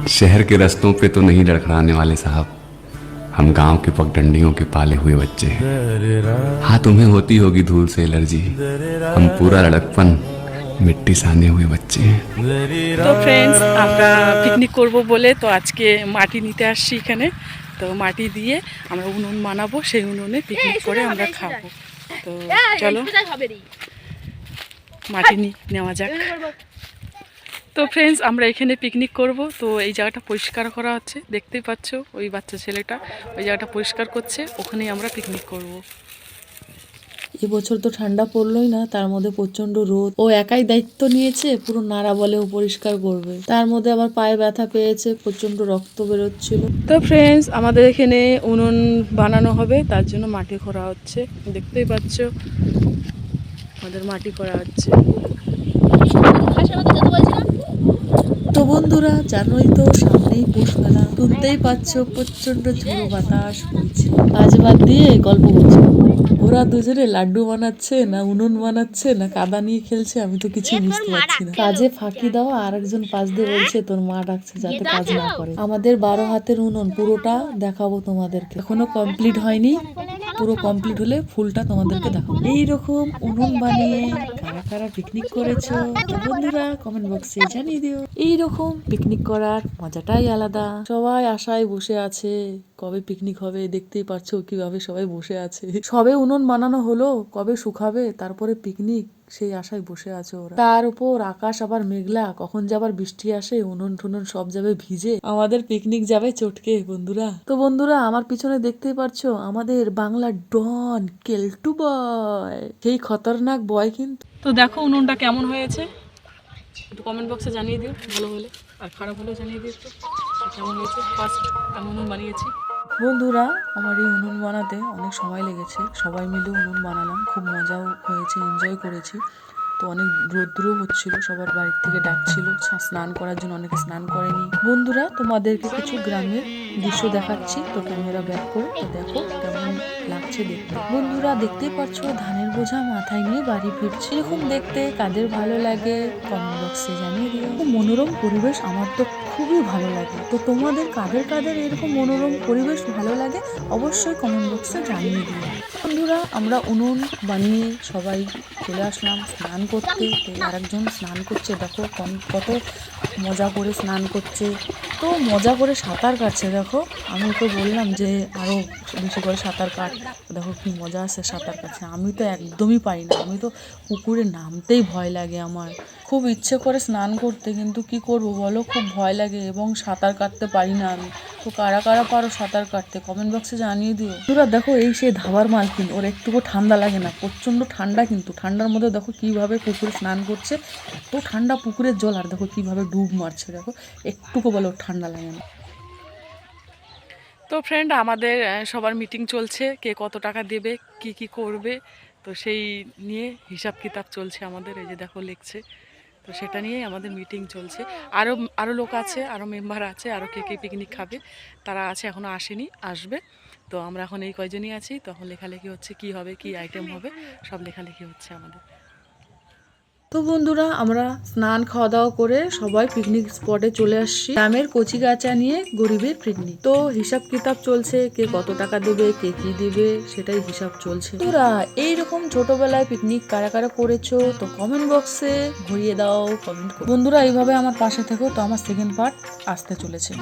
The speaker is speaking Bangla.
शहर के रास्तों पे तो नहीं लड़खड़ाने वाले साहब, हम गांव के पगडंडियों के पाले हुए बच्चे हैं। हाँ, तुम्हें होती होगी धूल से एलर्जी, हम पूरा लड़कपन मिट्टी साने हुए बच्चे हैं। তো ফ্রেন্ডস, আমরা পিকনিক করব বলে তো আজকে মাটি নিতে আসছি এখানে। তো মাটি দিয়ে আমরা উনুন বানাবো, সেই উনুনে পিকনিক করে আমরা খাবো। তো চলো মাটি নেওয়া যাক। তো ফ্রেন্ডস, আমরা এখানে পিকনিক করব। তো এই জায়গাটা পরিষ্কার করা হচ্ছে, দেখতেই পাচ্ছ ওই বাচ্চা ছেলেটা ওই জায়গাটা পরিষ্কার করছে, ওখানেই আমরা পিকনিক করব। এবছর তো ঠান্ডা পড়লোই না, তার মধ্যে প্রচন্ড রোদ। ও একাই দায়িত্ব নিয়েছে, পুরো নাড়া বলেও পরিষ্কার করবে, তার মধ্যে আবার পায়ে ব্যথা পেয়েছে, প্রচন্ড রক্ত বেরোচ্ছিল। তো ফ্রেন্ডস, আমাদের এখানে উনুন বানানো হবে, তার জন্য মাটি করা হচ্ছে, দেখতেই পাচ্ছ আমাদের মাটি করা হচ্ছে। তো বন্ধুরা, জানোই তো সামনেই পৌষ মেলা, শুনতেই পাচ্ছ প্রচন্ড ঝোড়ো বাতাস বইছে। কাজ বাদ দিয়ে গল্প করছে, ওরা দুজনে লাড্ডু বানাচ্ছে না উনুন বানাচ্ছে না কাদা নিয়ে খেলছে, আমি তো কিছু বুঝতে পারছি না। কাজে ফাঁকি দেওয়া আর একজন পাশ দিয়ে বলছে তোর মা ডাকছে যাতে কাজ না করে। আমাদের 12 হাতের উনুন পুরোটা দেখাবো তোমাদেরকে, এখনো কমপ্লিট হয়নি, পুরো কমপ্লিট হলে ফুলটা তোমাদেরকে দেখাবো। এইরকম উনুন বানিয়ে কারা কারা পিকনিক করেছো তো বন্ধুরা কমেন্ট বক্সে জানিয়ে দিও। এইরকম পিকনিক করার মজাটাই আলাদা, সবাই আশায় বসে আছে কবে পিকনিক হবে। দেখতেই পাচ্ছো কিভাবে সবাই বসে আছে, সবে উনুন বানানো হলো, কবে শুকাবে তারপরে পিকনিক, সেই আশায় বসে আছে ওরা। তার উপর আকাশ আবার মেঘলা, কখন যে আবার বৃষ্টি আসে, উনুন টুনুন সব যাবে ভিজে, আমাদের পিকনিক যাবে চটকে বন্ধুরা। তো বন্ধুরা, আমার পিছনে দেখতেই পারছো আমাদের বাংলার ডন কেলটু বয়, সেই খতরনাক বয় কিন্তু। তো দেখো উনুনটা কেমন হয়েছে, একটু কমেন্ট বক্সে জানিয়ে দিও, ভালো হলে, আর খারাপ হলেও জানিয়ে দিও একটু কেমন হয়েছে। ফার্স্ট আমি উনুন বানিয়েছি। বন্ধুরা, আমার এই উনুন বানাতে অনেক সময় লেগেছে, সবাই মিলে উনুন বানালাম, খুব মজাও হয়েছে, এনজয় করেছি। তো অনেক রৌদ্রও হচ্ছিল, সবার বাড়ির থেকে ডাকছিল স্নান করার জন্য, অনেকে স্নান করেনি। বন্ধুরা, তোমাদেরকে কিছু গ্রামের দৃশ্য দেখাচ্ছি, তো ক্যামেরা ব্যাক করে তো দেখো কেমন লাগছে দেখতে। বন্ধুরা, দেখতেই পাচ্ছ ধানের বোঝা মাথায় নিয়ে বাড়ি ফিরছে, এরকম দেখতে কাদের ভালো লাগে কমেন্ট বক্সে জানিয়ে দিও। মনোরম পরিবেশ আমার তো খুবই ভালো লাগে, তো তোমাদের কাদের কাদের এরকম মনোরম পরিবেশ ভালো লাগে অবশ্যই কমেন্ট বক্সে জানিয়ে দিও। বন্ধুরা, আমরা উনুন বানিয়ে সবাই চলে আসলাম স্নান করতে। আর একজন স্নান করছে, দেখো কত মজা করে স্নান করছে, তো মজা করে সাঁতার কাটছে। দেখো, আমি ওকে বললাম যে আরও বেশি করে সাঁতার কাট, দেখো কি মজা আসে সাঁতার কাটছে। আমি তো একদমই পারি না, আমি তো পুকুরে নামতেই ভয় লাগে, আমার খুব ইচ্ছে করে স্নান করতে, কিন্তু কি করব বলো, খুব ভয় লাগে এবং সাঁতার কাটতে পারি না আমি। তো কারা কারা পারো সাঁতার কাটতে কমেন্ট বক্সে জানিয়ে দিও। তোরা দেখো, এই সেই ধাবার মালকিন, ওর একটুকু ঠান্ডা লাগে না, প্রচণ্ড ঠান্ডা, কিন্তু ঠান্ডার মধ্যে দেখো কিভাবে পুকুরে স্নান করছে, এত ঠান্ডা পুকুরের জল, আর দেখো কিভাবে ডুব মারছে, দেখো একটুকু বলো ঠান্ডা লাগে না। তো ফ্রেন্ড, আমাদের সবার মিটিং চলছে, কে কত টাকা দেবে, কি কি করবে, তো সেই নিয়ে হিসাব কিতাব চলছে আমাদের। এই যে দেখো লিখছে, তো সেটা নিয়েই আমাদের মিটিং চলছে। আরও লোক আছে, আরও মেম্বার আছে, আরও কে কে পিকনিক খাবে তারা আছে, এখনও আসেনি, আসবে। তো আমরা এখন এই কয়জনই আছি, তখন লেখালেখি হচ্ছে কি হবে, কি আইটেম হবে, সব লেখালেখি হচ্ছে আমাদের। তো বন্ধুরা, আমরা স্নান খাওয়া দাওয়া করে সবাই পিকনিক স্পটে চলে আসছি, গ্রামের কচি গাছা নিয়ে গরিবের পিকনিক। তো হিসাব কিতাব চলছে, কে কত টাকা দেবে, কে কি দেবে, সেটাই হিসাব চলছে। তোরা এইরকম ছোটবেলায় পিকনিক কারা কারা করেছো তো কমেন্ট বক্সে ভরিয়ে দাও, কমেন্ট করো। বন্ধুরা, এইভাবে আমার পাশে থেকো, তো আমার সেকেন্ড পার্ট আসতে চলেছে।